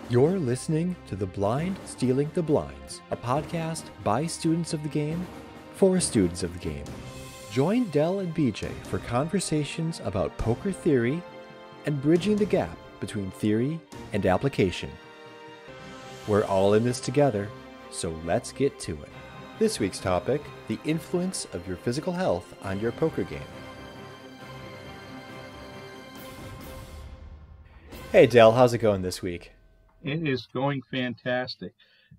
You're listening to The Blind Stealing the Blinds, a podcast by students of the game for students of the game. Join Dell and BJ for conversations about poker theory and bridging the gap between theory and application. We're all in this together, so let's get to it. This week's topic, the influence of your physical health on your poker game. Hey Dell, how's it going this week? It is going fantastic.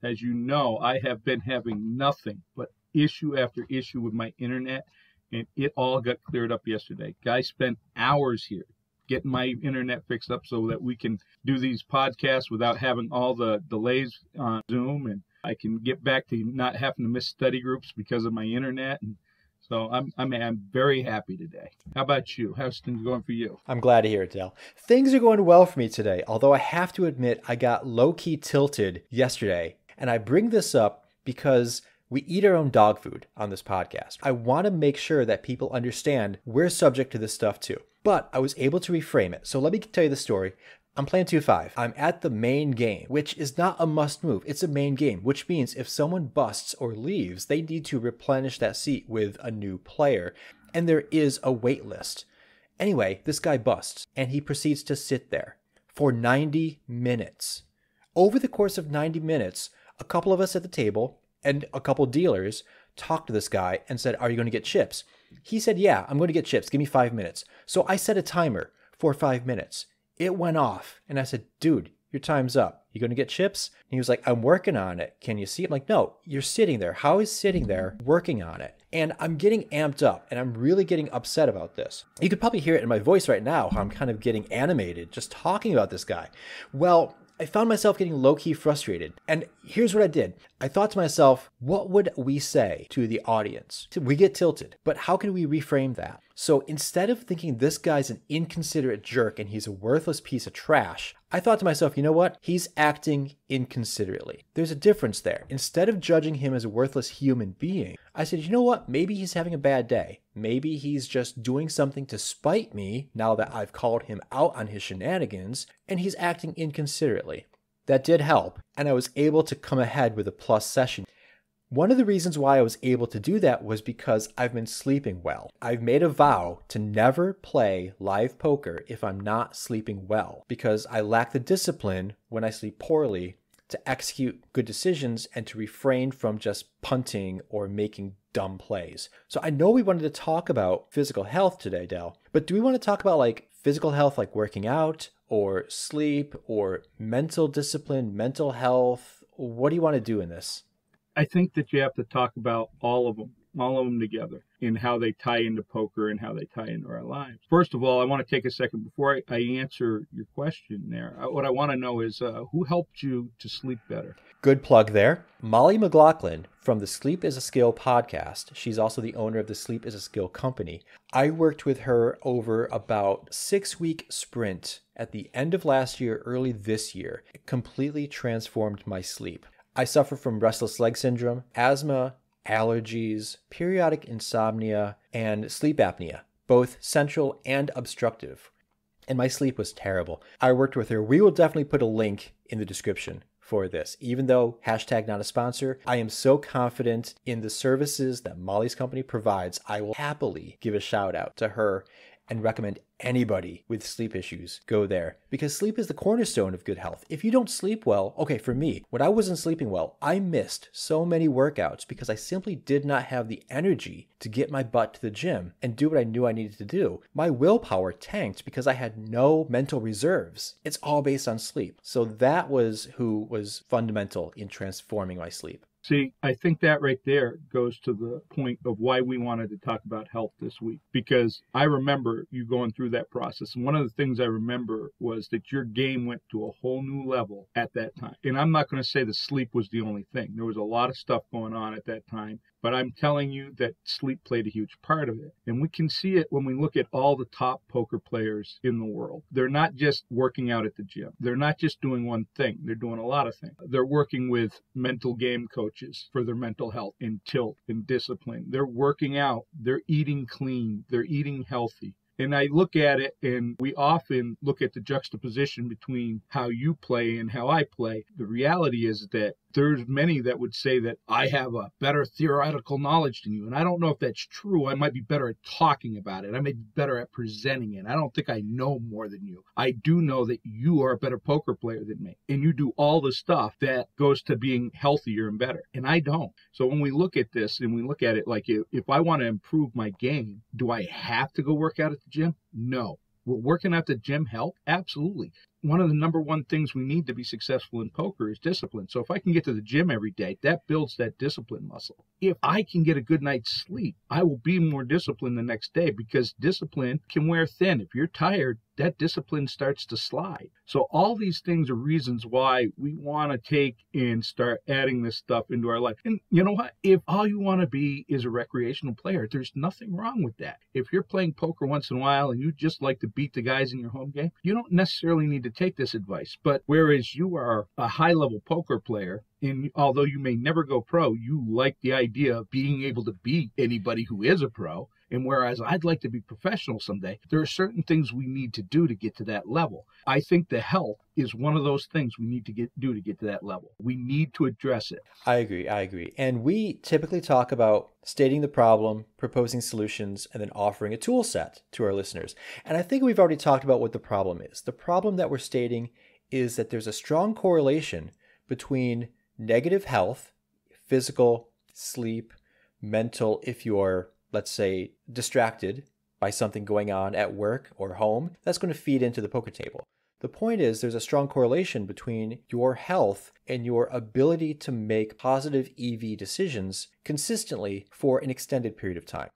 As you know, I have been having nothing but issue after issue with my internet, and it all got cleared up yesterday. Guy spent hours here getting my internet fixed up so that we can do these podcasts without having all the delays on Zoom, and I can get back to not having to miss study groups because of my internet. And so I'm very happy today. How about you? How's things going for you? I'm glad to hear it, Dell. Things are going well for me today, although I have to admit I got low-key tilted yesterday. And I bring this up because we eat our own dog food on this podcast. I want to make sure that people understand we're subject to this stuff too. But I was able to reframe it. So let me tell you the story. I'm playing 2-5. I'm at the main game, which is not a must move. It's a main game, which means if someone busts or leaves, they need to replenish that seat with a new player. And there is a wait list. Anyway, this guy busts, and he proceeds to sit there for 90 minutes. Over the course of 90 minutes, a couple of us at the table and a couple dealers talked to this guy and said, "Are you going to get chips?" He said, "Yeah, I'm going to get chips. Give me 5 minutes." So I set a timer for 5 minutes. It went off, and I said, "Dude, your time's up. You going to get chips?" And he was like, "I'm working on it. Can you see it?" I'm like, "No, you're sitting there. How is sitting there working on it?" And I'm getting amped up, and I'm really getting upset about this. You could probably hear it in my voice right now, how I'm kind of getting animated just talking about this guy. Well, I found myself getting low-key frustrated. And here's what I did. I thought to myself, what would we say to the audience? We get tilted, but how can we reframe that? So instead of thinking this guy's an inconsiderate jerk and he's a worthless piece of trash, I thought to myself, you know what? He's acting inconsiderately. There's a difference there. Instead of judging him as a worthless human being, I said, you know what? Maybe he's having a bad day. Maybe he's just doing something to spite me now that I've called him out on his shenanigans, and he's acting inconsiderately. That did help, and I was able to come ahead with a plus session. One of the reasons why I was able to do that was because I've been sleeping well. I've made a vow to never play live poker if I'm not sleeping well, because I lack the discipline when I sleep poorly to execute good decisions and to refrain from just punting or making dumb plays. So I know we wanted to talk about physical health today, Dell, but do we want to talk about like physical health, like working out or sleep or mental discipline, mental health? What do you want to do in this? I think that you have to talk about all of them together and how they tie into poker and how they tie into our lives. First of all, I want to take a second before I answer your question there. What I want to know is who helped you to sleep better? Good plug there. Molly McLaughlin from the Sleep is a Skill podcast. She's also the owner of the Sleep is a Skill company. I worked with her over about 6-week sprint at the end of last year, early this year. It completely transformed my sleep. I suffer from restless leg syndrome, asthma, allergies, periodic insomnia, and sleep apnea, both central and obstructive. And my sleep was terrible. I worked with her. We will definitely put a link in the description for this. Even though hashtag not a sponsor, I am so confident in the services that Molly's company provides, I will happily give a shout out to her and recommend anybody with sleep issues go there, because sleep is the cornerstone of good health. If you don't sleep well, okay, for me, when I wasn't sleeping well, I missed so many workouts because I simply did not have the energy to get my butt to the gym and do what I knew I needed to do. My willpower tanked because I had no mental reserves. It's all based on sleep. So that was who was fundamental in transforming my sleep. See, I think that right there goes to the point of why we wanted to talk about health this week, because I remember you going through that process. And one of the things I remember was that your game went to a whole new level at that time. And I'm not going to say the sleep was the only thing. There was a lot of stuff going on at that time. But I'm telling you that sleep played a huge part of it. And we can see it when we look at all the top poker players in the world. They're not just working out at the gym. They're not just doing one thing. They're doing a lot of things. They're working with mental game coaches for their mental health and tilt and discipline. They're working out. They're eating clean. They're eating healthy. And I look at it, and we often look at the juxtaposition between how you play and how I play. The reality is that there's many that would say that I have a better theoretical knowledge than you. And I don't know if that's true. I might be better at talking about it. I may be better at presenting it. I don't think I know more than you. I do know that you are a better poker player than me. And you do all the stuff that goes to being healthier and better. And I don't. So when we look at this and we look at it like if I want to improve my game, do I have to go work out at the gym? No. Will working at the gym help? Absolutely. One of the number one things we need to be successful in poker is discipline. So if I can get to the gym every day, that builds that discipline muscle. If I can get a good night's sleep, I will be more disciplined the next day, because discipline can wear thin. If you're tired, that discipline starts to slide. So all these things are reasons why we want to take and start adding this stuff into our life. And you know what? If all you want to be is a recreational player, there's nothing wrong with that. If you're playing poker once in a while and you just like to beat the guys in your home game, you don't necessarily need to take this advice. But whereas you are a high-level poker player, and although you may never go pro, you like the idea of being able to beat anybody who is a pro. And whereas I'd like to be professional someday, there are certain things we need to do to get to that level. I think the health is one of those things we need to do to get to that level. We need to address it. I agree. And we typically talk about stating the problem, proposing solutions, and then offering a tool set to our listeners. And I think we've already talked about what the problem is. The problem that we're stating is that there's a strong correlation between negative health, physical, sleep, mental, if you're, let's say, distracted by something going on at work or home, that's going to feed into the poker table. The point is there's a strong correlation between your health and your ability to make positive EV decisions consistently for an extended period of time.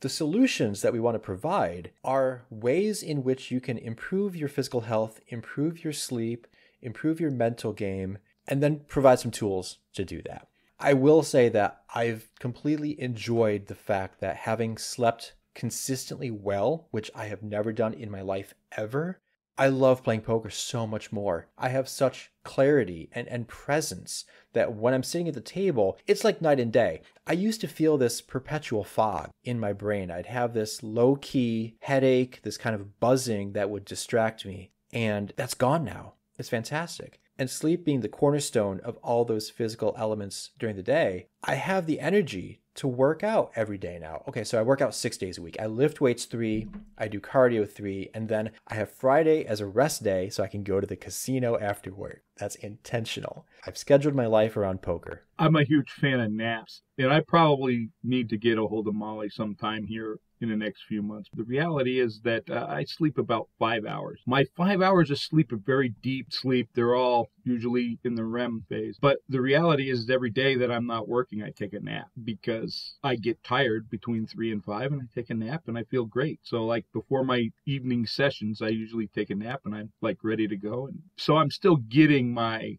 The solutions that we want to provide are ways in which you can improve your physical health, improve your sleep, improve your mental game, and then provide some tools to do that. I will say that I've completely enjoyed the fact that having slept consistently well, which I have never done in my life ever, I love playing poker so much more. I have such clarity and presence that when I'm sitting at the table, it's like night and day. I used to feel this perpetual fog in my brain. I'd have this low-key headache, this kind of buzzing that would distract me, and that's gone now. It's fantastic. And sleep being the cornerstone of all those physical elements during the day, I have the energy to work out every day now. Okay, so I work out 6 days a week. I lift weights 3, I do cardio 3, and then I have Friday as a rest day so I can go to the casino after work. That's intentional. I've scheduled my life around poker. I'm a huge fan of naps, and I probably need to get a hold of Molly sometime here in the next few months. The reality is that I sleep about 5 hours. My 5 hours of sleep are very deep sleep. They're all usually in the REM phase. But the reality is every day that I'm not working, I take a nap because I get tired between 3 and 5 and I take a nap and I feel great. So like before my evening sessions, I usually take a nap and I'm like ready to go. And so I'm still getting my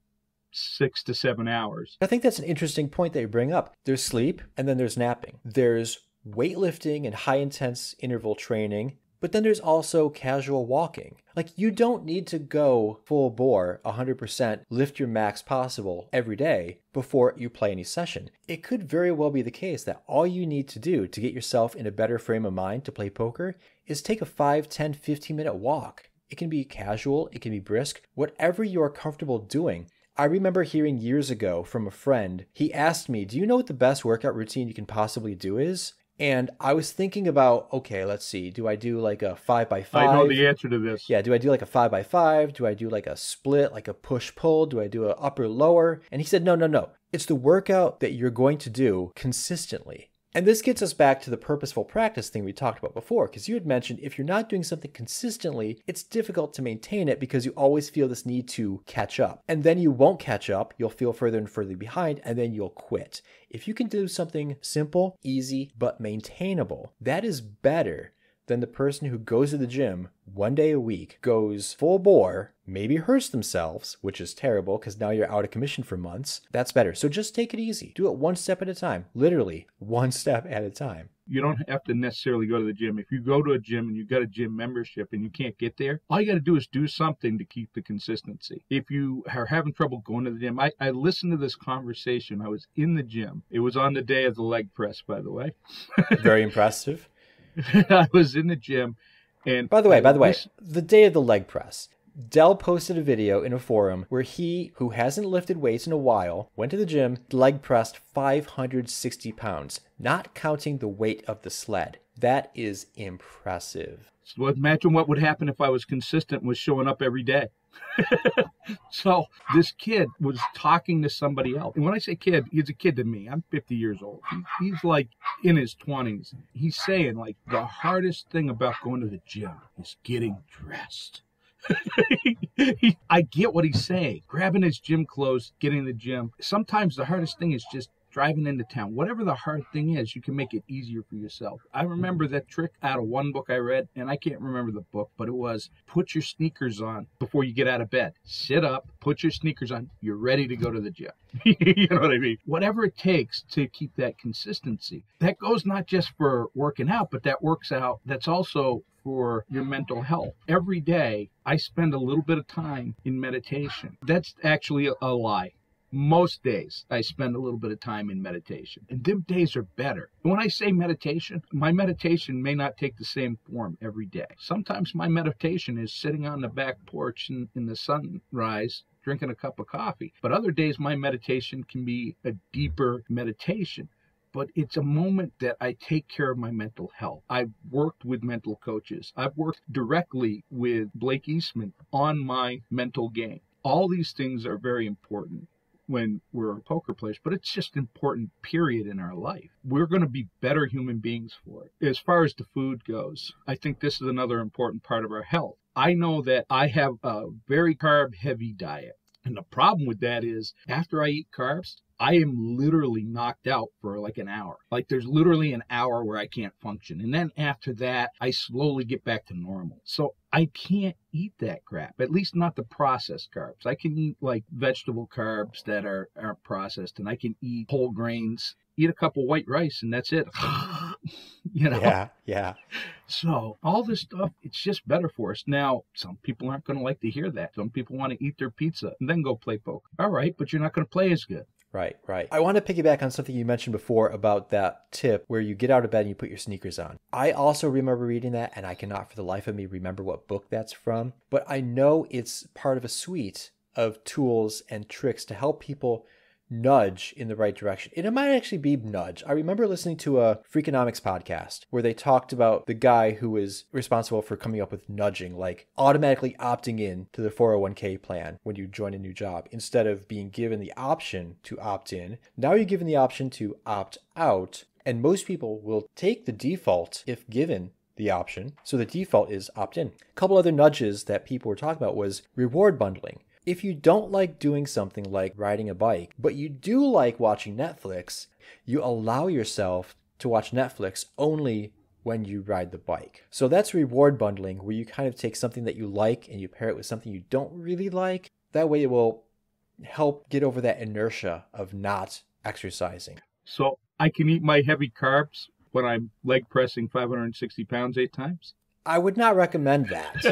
6 to 7 hours. I think that's an interesting point that you bring up. There's sleep and then there's napping. There's weightlifting and high intense interval training, but then there's also casual walking. Like you don't need to go full bore 100%, lift your max possible every day before you play any session. It could very well be the case that all you need to do to get yourself in a better frame of mind to play poker is take a 5, 10, 15-minute walk. It can be casual, it can be brisk, whatever you are comfortable doing. I remember hearing years ago from a friend, he asked me, do you know what the best workout routine you can possibly do is? And I was thinking about, okay, let's see. Do I do like a 5x5? I know the answer to this. Yeah, do I do like a 5x5? Do I do like a split, like a push-pull? Do I do a upper-lower? And he said, no. It's the workout that you're going to do consistently. And this gets us back to the purposeful practice thing we talked about before, because you had mentioned if you're not doing something consistently, it's difficult to maintain it because you always feel this need to catch up. And then you won't catch up, you'll feel further and further behind, and then you'll quit. If you can do something simple, easy, but maintainable, that is better than the person who goes to the gym 1 day a week, goes full bore, maybe hurts themselves, which is terrible because now you're out of commission for months. That's better. So just take it easy. Do it one step at a time. Literally, one step at a time. You don't have to necessarily go to the gym. If you go to a gym and you've got a gym membership and you can't get there, all you got to do is do something to keep the consistency. If you are having trouble going to the gym, I listened to this conversation. I was in the gym. It was on the day of the leg press, by the way. Very impressive. I was in the gym And By the way, this, the day of the leg press, Dell posted a video in a forum where he, who hasn't lifted weights in a while, went to the gym, leg pressed 560 pounds, not counting the weight of the sled. That is impressive. so imagine what would happen if I was consistent with showing up every day. So this kid was talking to somebody else. And when I say kid, he's a kid to me. I'm 50 years old. He's like in his 20s. He's saying like the hardest thing about going to the gym is getting dressed. I get what he's saying. Grabbing his gym clothes, getting in the gym. Sometimes the hardest thing is just driving into town. Whatever the hard thing is, you can make it easier for yourself. I remember that trick out of one book I read, and I can't remember the book, but it was put your sneakers on before you get out of bed. Sit up, put your sneakers on. You're ready to go to the gym. You know what I mean? Whatever it takes to keep that consistency. That goes not just for working out, but that's also for your mental health. Every day, I spend a little bit of time in meditation. That's actually a lie. Most days, I spend a little bit of time in meditation. And them days are better. When I say meditation, my meditation may not take the same form every day. Sometimes my meditation is sitting on the back porch in the sunrise, drinking a cup of coffee. But other days, my meditation can be a deeper meditation. But it's a moment that I take care of my mental health. I've worked with mental coaches. I've worked directly with Blake Eastman on my mental game. All these things are very important when we're poker players, but it's just important period in our life. We're going to be better human beings for it. As far as the food goes, I think this is another important part of our health. I know that I have a very carb heavy diet. And the problem with that is after I eat carbs, I am literally knocked out for like an hour. Like there's literally an hour where I can't function. And then after that, I slowly get back to normal. So I can't eat that crap, at least not the processed carbs. I can eat like vegetable carbs that aren't processed, and I can eat whole grains, eat a cup of white rice, and that's it. You know? Yeah. So all this stuff, it's just better for us. Now, some people aren't going to like to hear that. Some people want to eat their pizza and then go play poker. All right, but you're not going to play as good. Right. I want to piggyback on something you mentioned before about that tip where you get out of bed and you put your sneakers on. I also remember reading that, and I cannot for the life of me remember what book that's from, but I know it's part of a suite of tools and tricks to help people nudge in the right direction. And it might actually be nudge. I remember listening to a Freakonomics podcast where they talked about the guy who was responsible for coming up with nudging, like automatically opting in to the 401k plan when you join a new job. Instead of being given the option to opt in, now you're given the option to opt out. And most people will take the default if given the option. So the default is opt in. A couple other nudges that people were talking about was reward bundling. If you don't like doing something like riding a bike, but you do like watching Netflix, you allow yourself to watch Netflix only when you ride the bike. So that's reward bundling, where you kind of take something that you like and you pair it with something you don't really like. That way it will help get over that inertia of not exercising. So I can eat my heavy carbs when I'm leg pressing 560 pounds 8 times? I would not recommend that.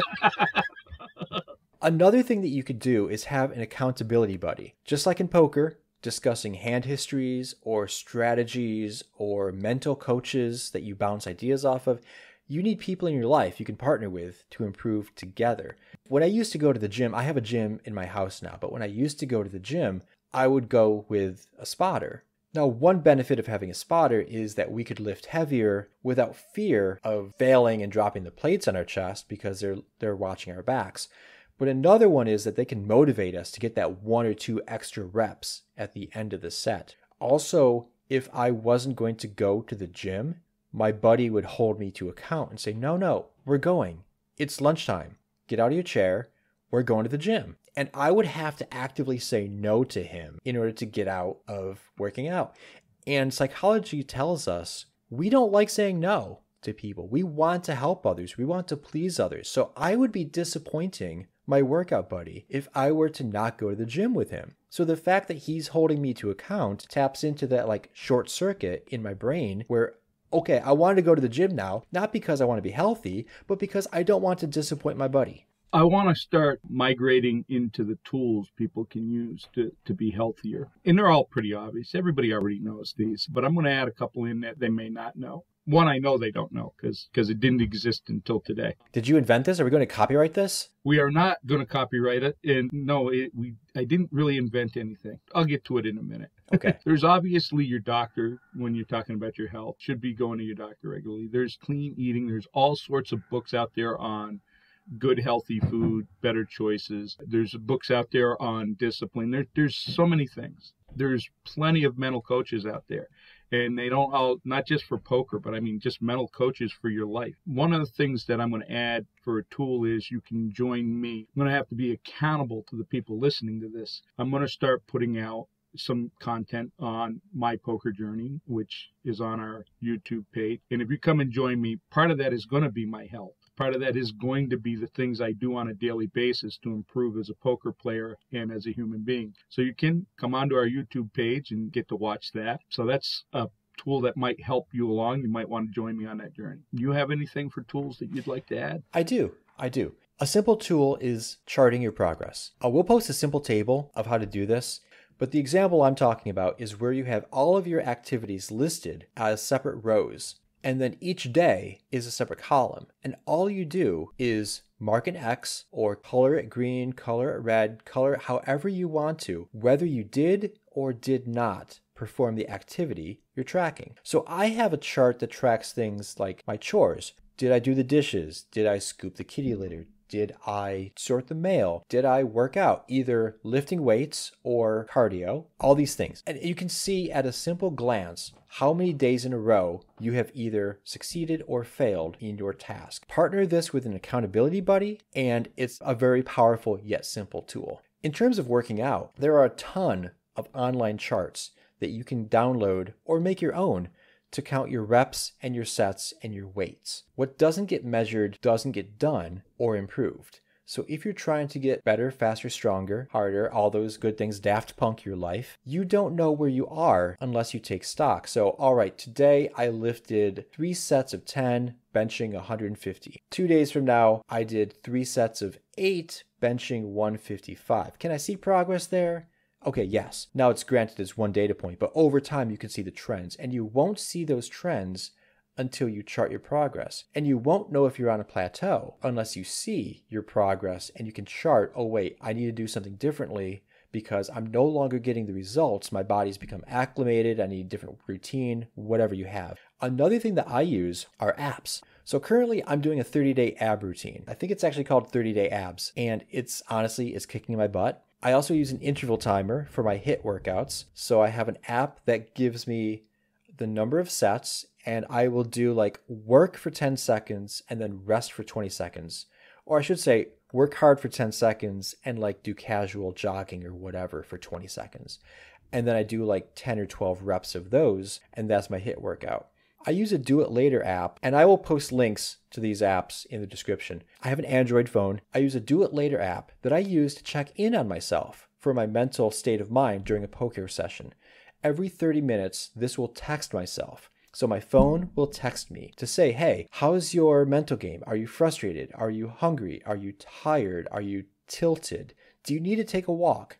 Another thing that you could do is have an accountability buddy. Just like in poker, discussing hand histories or strategies or mental coaches that you bounce ideas off of, you need people in your life you can partner with to improve together. When I used to go to the gym, I have a gym in my house now, but when I used to go to the gym, I would go with a spotter. Now, one benefit of having a spotter is that we could lift heavier without fear of failing and dropping the plates on our chest because they're watching our backs. But another one is that they can motivate us to get that 1 or 2 extra reps at the end of the set. Also, if I wasn't going to go to the gym, my buddy would hold me to account and say, no, we're going. It's lunchtime. Get out of your chair. We're going to the gym. And I would have to actively say no to him in order to get out of working out. And psychology tells us we don't like saying no to people. We want to help others. We want to please others. So I would be disappointing my workout buddy if I were to not go to the gym with him. So the fact that he's holding me to account taps into that like short circuit in my brain where, okay, I wanted to go to the gym now, not because I want to be healthy, but because I don't want to disappoint my buddy. I want to start migrating into the tools people can use to be healthier. And they're all pretty obvious. Everybody already knows these, but I'm going to add a couple in that they may not know. One, I know they don't know because it didn't exist until today. Did you invent this? Are we going to copyright this? We are not going to copyright it. And no, I didn't really invent anything. I'll get to it in a minute. Okay. There's obviously your doctor, when you're talking about your health, should be going to your doctor regularly. There's clean eating. There's all sorts of books out there on good, healthy food, better choices. There's books out there on discipline. There's so many things. There's plenty of mental coaches out there. And they don't all, not just for poker, but I mean just mental coaches for your life. One of the things that I'm going to add for a tool is you can join me. I'm going to have to be accountable to the people listening to this. I'm going to start putting out some content on my poker journey, which is on our YouTube page. And if you come and join me, part of that is going to be my health. Part of that is going to be the things I do on a daily basis to improve as a poker player and as a human being. So you can come onto our YouTube page and get to watch that. So that's a tool that might help you along. You might want to join me on that journey. Do you have anything for tools that you'd like to add? I do. A simple tool is charting your progress. We'll post a simple table of how to do this. But the example I'm talking about is where you have all of your activities listed as separate rows. And then each day is a separate column. And all you do is mark an X or color it green, color it red, color it however you want to, whether you did or did not perform the activity you're tracking. So I have a chart that tracks things like my chores. Did I do the dishes? Did I scoop the kitty litter? Did I sort the mail? Did I work out, either lifting weights or cardio? All these things. And you can see at a simple glance how many days in a row you have either succeeded or failed in your task. Partner this with an accountability buddy, and it's a very powerful yet simple tool. In terms of working out, there are a ton of online charts that you can download or make your own to count your reps and your sets and your weights. What doesn't get measured doesn't get done or improved. So if you're trying to get better, faster, stronger, harder, all those good things, Daft Punk your life, you don't know where you are unless you take stock. So, all right, today I lifted 3 sets of 10, benching 150. 2 days from now, I did 3 sets of 8, benching 155. Can I see progress there? Okay, yes. Now it's granted as one data point, but over time you can see the trends, and you won't see those trends until you chart your progress. And you won't know if you're on a plateau unless you see your progress and you can chart, oh wait, I need to do something differently because I'm no longer getting the results. My body's become acclimated. I need a different routine, whatever you have. Another thing that I use are apps. So currently I'm doing a 30-day ab routine. I think it's actually called 30-day abs, and it's kicking my butt. I also use an interval timer for my HIIT workouts. So I have an app that gives me the number of sets, and I will do like work for 10 seconds and then rest for 20 seconds. Or I should say work hard for 10 seconds and like do casual jogging or whatever for 20 seconds. And then I do like 10 or 12 reps of those, and that's my HIIT workout. I use a Do It Later app, and I will post links to these apps in the description. I have an Android phone. I use a Do It Later app that I use to check in on myself for my mental state of mind during a poker session. Every 30 minutes, this will text myself. So my phone will text me to say, hey, how's your mental game? Are you frustrated? Are you hungry? Are you tired? Are you tilted? Do you need to take a walk?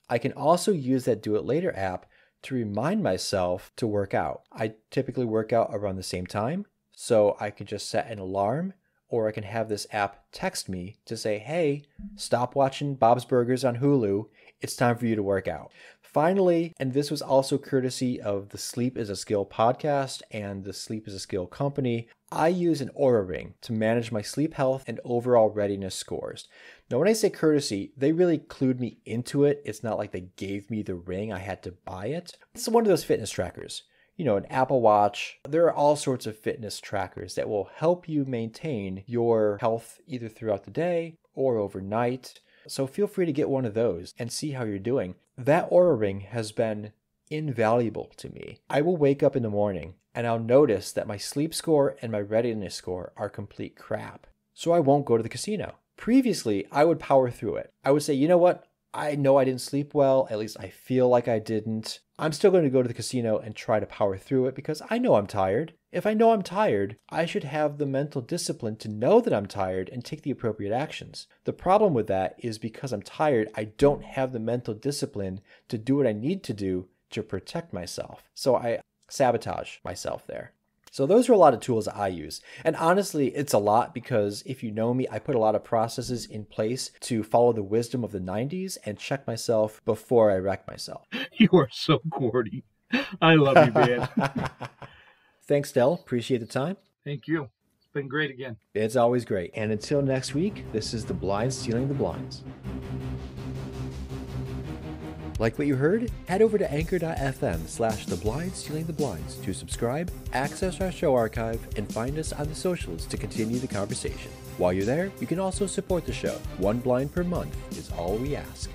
I can also use that Do It Later app to remind myself to work out. I typically work out around the same time, so I can just set an alarm, or I can have this app text me to say, hey, stop watching Bob's Burgers on Hulu. It's time for you to work out. Finally, and this was also courtesy of the Sleep is a Skill podcast and the Sleep is a Skill company, I use an Oura Ring to manage my sleep health and overall readiness scores. Now, when I say courtesy, they really clued me into it. It's not like they gave me the ring. I had to buy it. It's one of those fitness trackers. You know, an Apple Watch. There are all sorts of fitness trackers that will help you maintain your health either throughout the day or overnight. So feel free to get one of those and see how you're doing. That Oura Ring has been invaluable to me. I will wake up in the morning and I'll notice that my sleep score and my readiness score are complete crap. So I won't go to the casino. Previously, I would power through it. I would say, you know what? I know I didn't sleep well. At least I feel like I didn't. I'm still going to go to the casino and try to power through it because I know I'm tired. If I know I'm tired, I should have the mental discipline to know that I'm tired and take the appropriate actions. The problem with that is because I'm tired, I don't have the mental discipline to do what I need to do to protect myself. So I sabotage myself there. So those are a lot of tools I use. And honestly, it's a lot because if you know me, I put a lot of processes in place to follow the wisdom of the 90s and check myself before I wreck myself. You are so corny. I love you, man. Thanks, Dell. Appreciate the time. Thank you. It's been great again. It's always great. And until next week, this is The Blinds Stealing the Blinds. Like what you heard? Head over to anchor.fm/theblindsstealingtheblinds to subscribe, access our show archive, and find us on the socials to continue the conversation. While you're there, you can also support the show. $1 blind per month is all we ask.